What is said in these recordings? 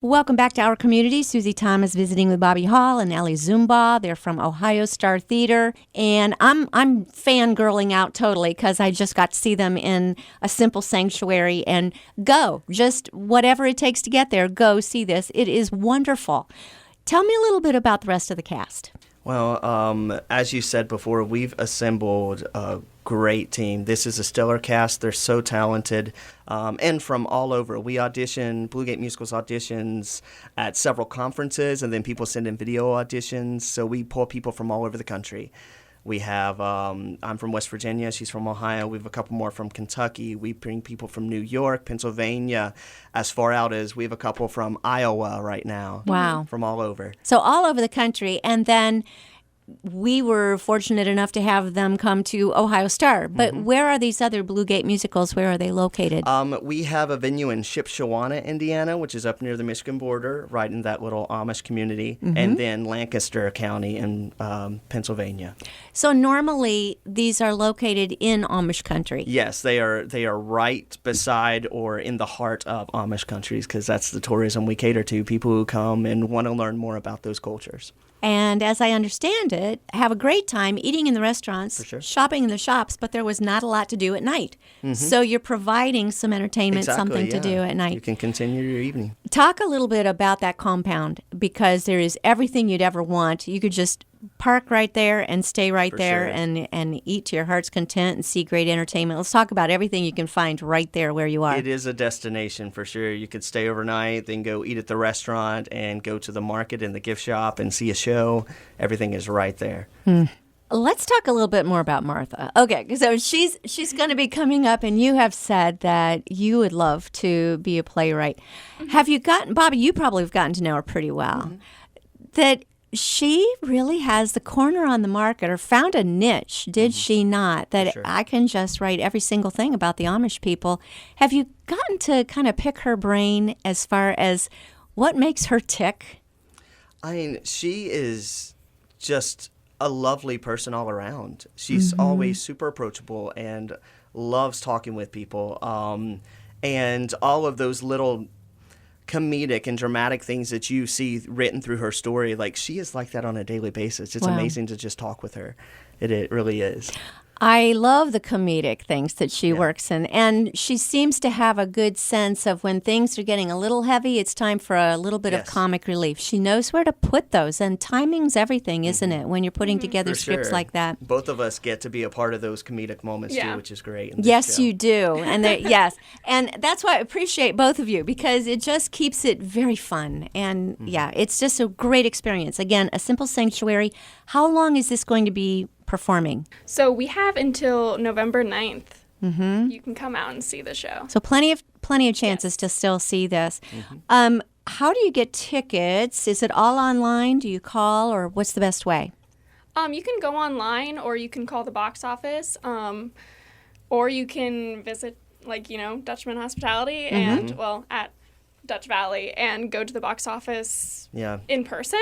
Welcome back to our community. Susie Thomas visiting with Bobby Hall and Ellie Zumba. They're from Ohio Star Theater, and I'm fangirling out totally because I just got to see them in a simple sanctuary. And go, just whatever it takes to get there, go see this. It is wonderful. Tell me a little bit about the rest of the cast. Well, as you said before, we've assembled a great team. This is a stellar cast. They're so talented, and from all over. We audition, Blue Gate Musicals auditions at several conferences, and then people send in video auditions. So we pull people from all over the country. We have, I'm from West Virginia, she's from Ohio. We have a couple more from Kentucky. We bring people from New York, Pennsylvania, as far out as we have a couple from Iowa right now. Wow. From all over. So all over the country, and then we were fortunate enough to have them come to Ohio Star. But where are these other Blue Gate musicals? Where are they located? We have a venue in Shipshewana, Indiana, which is up near the Michigan border, right in that little Amish community, and then Lancaster County in Pennsylvania. So normally these are located in Amish country. Yes, they are right beside or in the heart of Amish countries, because that's the tourism we cater to, people who come and want to learn more about those cultures. And as I understand it, have a great time eating in the restaurants, For sure. shopping in the shops, but there was not a lot to do at night. So you're providing some entertainment, something to do at night. You can continue your evening. Talk a little bit about that compound, because there is everything you'd ever want. You could just park right there and stay right For there sure. and eat to your heart's content and see great entertainment. Let's talk about everything you can find right there where you are. It is a destination for sure. You could stay overnight, then go eat at the restaurant and go to the market and the gift shop and see a show. Everything is right there. Let's talk a little bit more about Martha. Okay, so she's going to be coming up, and you have said that you would love to be a playwright. Have you gotten, Bobby, you probably have gotten to know her pretty well, that she really has the corner on the market, or found a niche, did she not, that sure. I can just write every single thing about the Amish people. Have you gotten to kind of pick her brain as far as what makes her tick? I mean, she is just a lovely person all around. She's always super approachable and loves talking with people. And all of those little comedic and dramatic things that you see written through her story, like, she is like that on a daily basis. It's Wow. amazing to just talk with her. It really is. I love the comedic things that she works in, and she seems to have a good sense of when things are getting a little heavy, it's time for a little bit of Yes. comic relief. She knows where to put those, and timing's everything, isn't it, when you're putting together For scripts sure. like that? Both of us get to be a part of those comedic moments too, which is great. in this Yes, show. you do. And yes. And that's why I appreciate both of you, because it just keeps it very fun. And yeah, it's just a great experience. Again, a simple sanctuary. How long is this going to be performing? So we have until November 9th. You can come out and see the show. So plenty of chances to still see this. How do you get tickets? Is it all online? Do you call, or what's the best way? You can go online, or you can call the box office, or you can visit, Dutchman Hospitality and, at Dutch Valley, and go to the box office in person.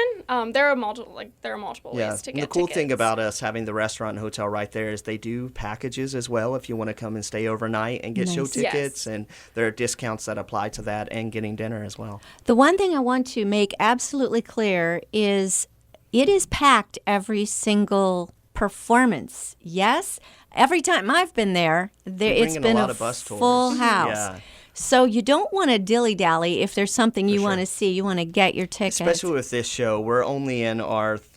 There are multiple ways to get And the cool tickets. thing about us having the restaurant and hotel right there is they do packages as well if you want to come and stay overnight and get show Nice. tickets, Yes. and there are discounts that apply to that, and getting dinner as well. The one thing I want to make absolutely clear is it is packed every single performance. Yes? Every time I've been there, it's bring in been a lot of bus tours. full house. Yeah. So you don't want to dilly-dally if there's something you sure. want to see. You want to get your tickets. Especially with this show, we're only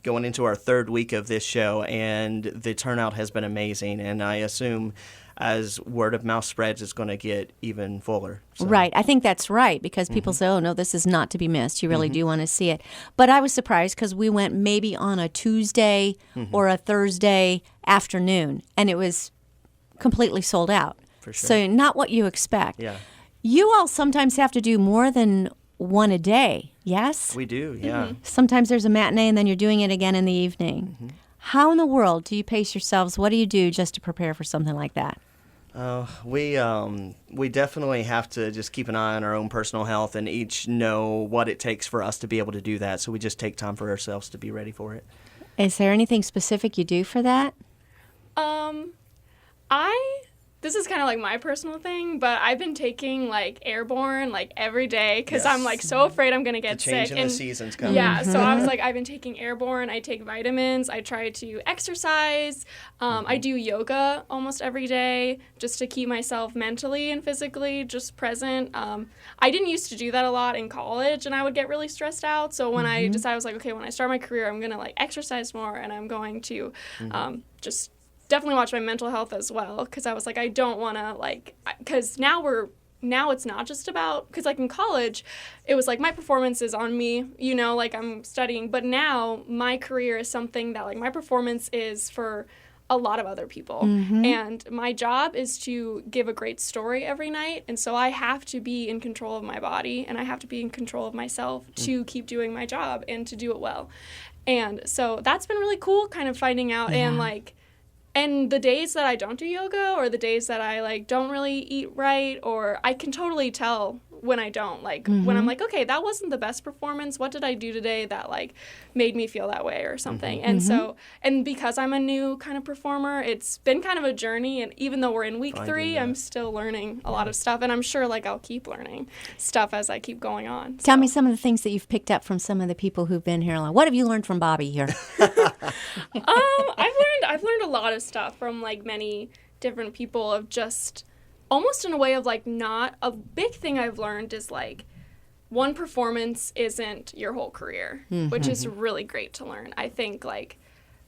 going into our third week of this show, and the turnout has been amazing. And I assume as word of mouth spreads, it's going to get even fuller. So. Right. I think that's right, because people say, oh, no, this is not to be missed. You really do want to see it. But I was surprised because we went maybe on a Tuesday or a Thursday afternoon, and it was completely sold out. For sure. So not what you expect. Yeah. You all sometimes have to do more than one a day, yes? We do, yeah. Sometimes there's a matinee and then you're doing it again in the evening. How in the world do you pace yourselves? What do you do just to prepare for something like that? We definitely have to just keep an eye on our own personal health and each know what it takes for us to be able to do that. So we just take time for ourselves to be ready for it. Is there anything specific you do for that? I this is kind of like my personal thing, but I've been taking like airborne like every day because I'm like so afraid I'm gonna get the change sick. in And the season's coming. yeah, so I was like, I've been taking airborne. I take vitamins. I try to exercise. I do yoga almost every day just to keep myself mentally and physically just present. I didn't used to do that a lot in college, and I would get really stressed out. So when I decided, I was like, okay, when I start my career, I'm gonna like exercise more, and I'm going to just definitely watch my mental health as well, because I was like, I don't want to like, because now it's not just about, because like in college it was like my performance is on me, you know, like I'm studying, but now my career is something that like my performance is for a lot of other people, and my job is to give a great story every night, and so I have to be in control of my body, and I have to be in control of myself to keep doing my job and to do it well. And so that's been really cool, kind of finding out. And the days that I don't do yoga, or the days that I like don't really eat right, or I can totally tell when I don't, like when I'm like, okay, that wasn't the best performance. What did I do today that like made me feel that way or something? And so, and because I'm a new kind of performer, it's been kind of a journey. And even though we're in week 3, I'm still learning a lot of stuff, and I'm sure like I'll keep learning stuff as I keep going on. Tell me some of the things that you've picked up from some of the people who've been here. Like, what have you learned from Bobby here? I've learned a lot of stuff from like many different people, of just almost in a way of like, not a big thing I've learned is like one performance isn't your whole career, which is really great to learn. I think like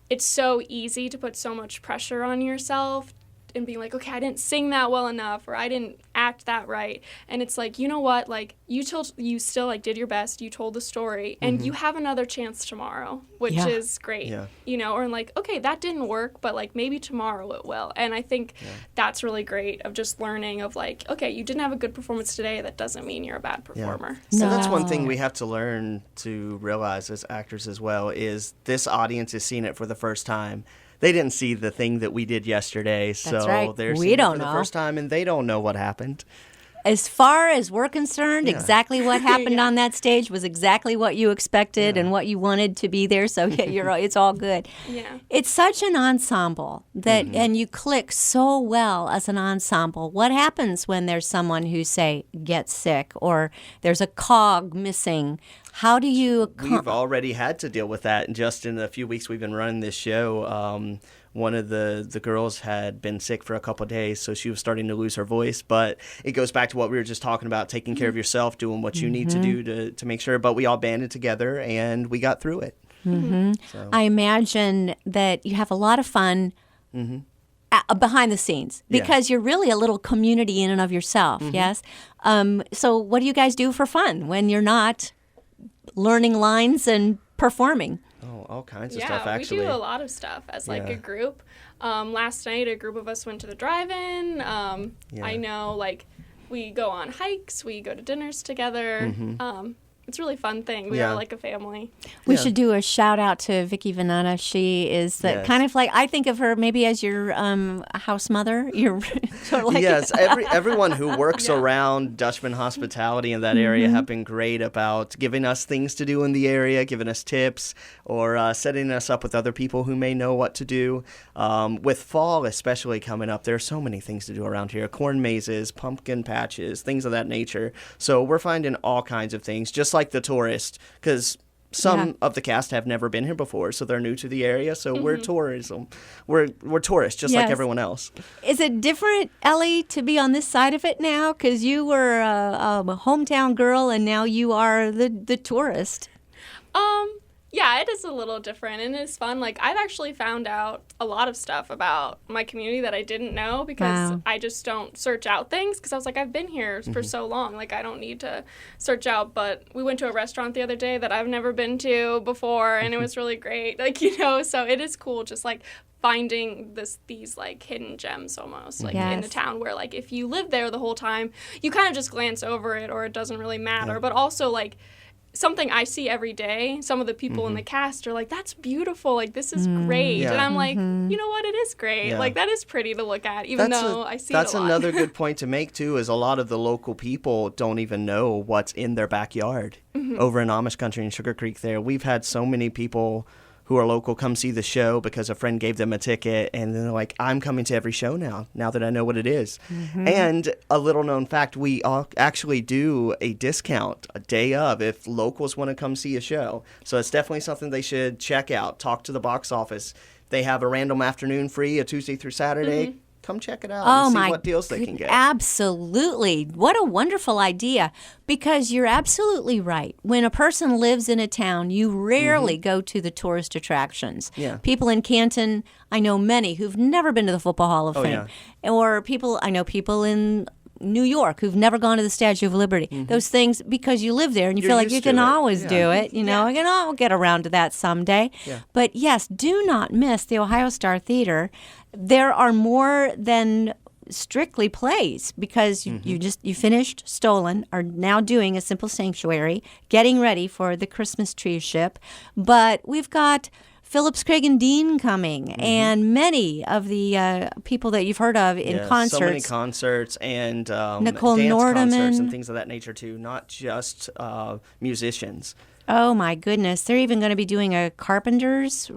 it's so easy to put so much pressure on yourself and being like, okay, I didn't sing that well enough, or I didn't act that right. And it's like, you know what, like you still like did your best, you told the story, and you have another chance tomorrow, which is great, you know, or like, okay, that didn't work, but like maybe tomorrow it will. And I think that's really great, of just learning of like, okay, you didn't have a good performance today, that doesn't mean you're a bad performer. So that's one thing we have to learn to realize as actors as well, is this audience is seeing it for the first time. They didn't see the thing that we did yesterday, so they're seeing it for the first time, and they don't know what happened. As far as we're concerned, exactly what happened on that stage was exactly what you expected and what you wanted to be there. So it's all good. Yeah, it's such an ensemble that, and you click so well as an ensemble. What happens when there's someone who, say, gets sick, or there's a cog missing? How do you? We've already had to deal with that, and just in the few weeks we've been running this show. One of the girls had been sick for a couple of days, so she was starting to lose her voice. But it goes back to what we were just talking about, taking care of yourself, doing what you need to do to make sure. But we all banded together, and we got through it. So. I imagine that you have a lot of fun behind the scenes, because you're really a little community in and of yourself, yes? So what do you guys do for fun when you're not learning lines and performing? Oh, all kinds of stuff, actually. We do a lot of stuff as like a group. Last night, a group of us went to the drive-in. I know, like, we go on hikes, we go to dinners together. It's a really fun thing. We are like a family. We should do a shout out to Vicki Venata. She is kind of like, I think of her maybe as your house mother. You're sort of like everyone who works around Dutchman hospitality in that area have been great about giving us things to do in the area, giving us tips, or setting us up with other people who may know what to do. With fall especially coming up, there are so many things to do around here. Corn mazes, pumpkin patches, things of that nature. So we're finding all kinds of things, just like the tourist, because some of the cast have never been here before, so they're new to the area. So we're tourism. We're tourists, just like everyone else. Is it different, Ellie, to be on this side of it now? Because you were a hometown girl, and now you are the tourist. Yeah, it is a little different, and it's fun. Like, I've actually found out a lot of stuff about my community that I didn't know, because I just don't search out things, because I was like, I've been here for so long. Like, I don't need to search out. But we went to a restaurant the other day that I've never been to before, and it was really great. Like, you know, so it is cool just, like, finding these like hidden gems almost, like in the town, where like if you live there the whole time, you kind of just glance over it, or it doesn't really matter. But also, like, something I see every day, some of the people in the cast are like, that's beautiful, like, this is great. And I'm like, you know what, it is great. Like, that is pretty to look at, even though I see it a lot. That's another good point to make, too, is a lot of the local people don't even know what's in their backyard over in Amish country in Sugar Creek there. We've had so many people who are local come see the show because a friend gave them a ticket, and then they're like, I'm coming to every show now that I know what it is. And a little known fact, we actually do a discount a day of if locals want to come see a show. So it's definitely something they should check out. Talk to the box office. They have a random afternoon free, a Tuesday through Saturday. Come check it out and see what deals they can get. Absolutely. What a wonderful idea. Because you're absolutely right. When a person lives in a town, you rarely go to the tourist attractions. Yeah. People in Canton, I know many who've never been to the Football Hall of Fame. Yeah. Or I know people in New York who've never gone to the Statue of Liberty. Those things, because you live there and you feel like you can always do it. You know, I can all get around to that someday. Yeah. But yes, do not miss the Ohio Star Theater. There are more than strictly plays, because you finished Stolen, are now doing A Simple Sanctuary, getting ready for the Christmas tree ship. But we've got Phillips, Craig, and Dean coming, and many of the people that you've heard of in concerts. So many concerts and Nicole dance Nordeman. concerts and things of that nature too, not just musicians. Oh my goodness! They're even going to be doing a Carpenters.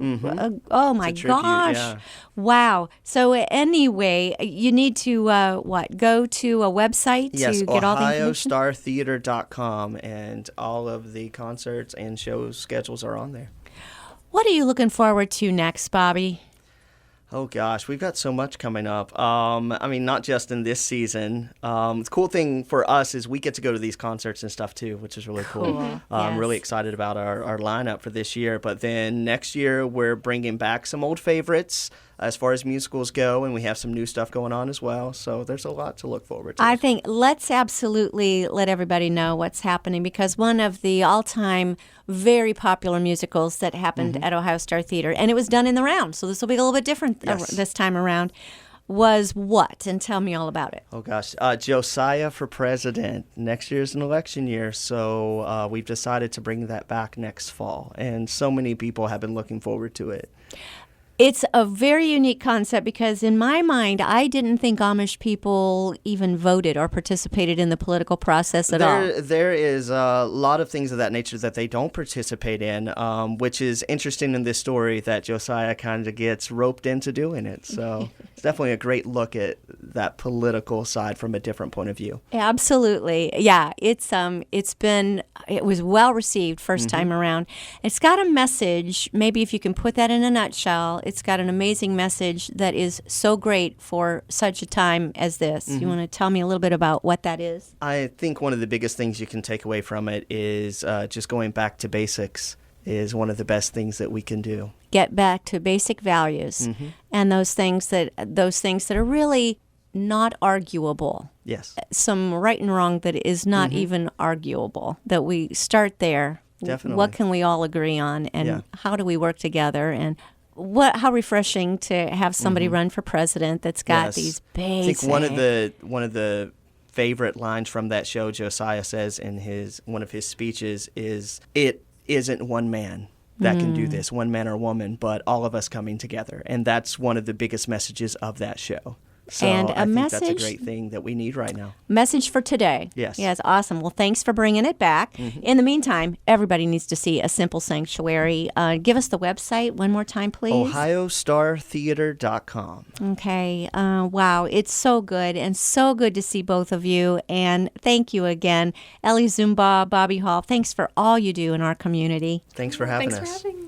Oh my tribute, gosh! yeah. Wow. So anyway, you need to go to a website to get all the information. OhioStarTheater.com, and all of the concerts and show schedules are on there. What are you looking forward to next, Bobby? Oh, gosh, we've got so much coming up. I mean, not just in this season. The cool thing for us is we get to go to these concerts and stuff, too, which is really cool. I'm really excited about our lineup for this year. But then next year, we're bringing back some old favorites as far as musicals go, and we have some new stuff going on as well. So there's a lot to look forward to. I think let's absolutely let everybody know what's happening, because one of the all-time very popular musicals that happened at Ohio Star Theater, and it was done in the round, so this will be a little bit different this time around, was what? And tell me all about it. Oh, gosh. Josiah for President. Next year's an election year, so we've decided to bring that back next fall, and so many people have been looking forward to it. It's a very unique concept, because in my mind, I didn't think Amish people even voted or participated in the political process at all. There is a lot of things of that nature that they don't participate in, which is interesting in this story, that Josiah kind of gets roped into doing it. So it's definitely a great look at that political side from a different point of view. Absolutely. Yeah, it was well received first time around. It's got a message, maybe if you can put that in a nutshell. It's got an amazing message that is so great for such a time as this. You want to tell me a little bit about what that is? I think one of the biggest things you can take away from it is just going back to basics is one of the best things that we can do. Get back to basic values and those things that are really not arguable. Yes. Some right and wrong that is not even arguable, that we start there. Definitely. What can we all agree on, and how do we work together, and how refreshing to have somebody run for president that's got these basic. I think one of the favorite lines from that show Josiah says in one of his speeches is, "It isn't one man that can do this, one man or woman, but all of us coming together." And that's one of the biggest messages of that show. So And I think that's a great thing that we need right now. Message for today. Yes. Yes, awesome. Well, thanks for bringing it back. In the meantime, everybody needs to see A Simple Sanctuary. Give us the website one more time, please. OhioStarTheater.com. Okay. Wow. It's so good, and so good to see both of you. And thank you again, Ellie Zumbaugh, Bobby Hall. Thanks for all you do in our community. Thanks for having us. Thanks for having me.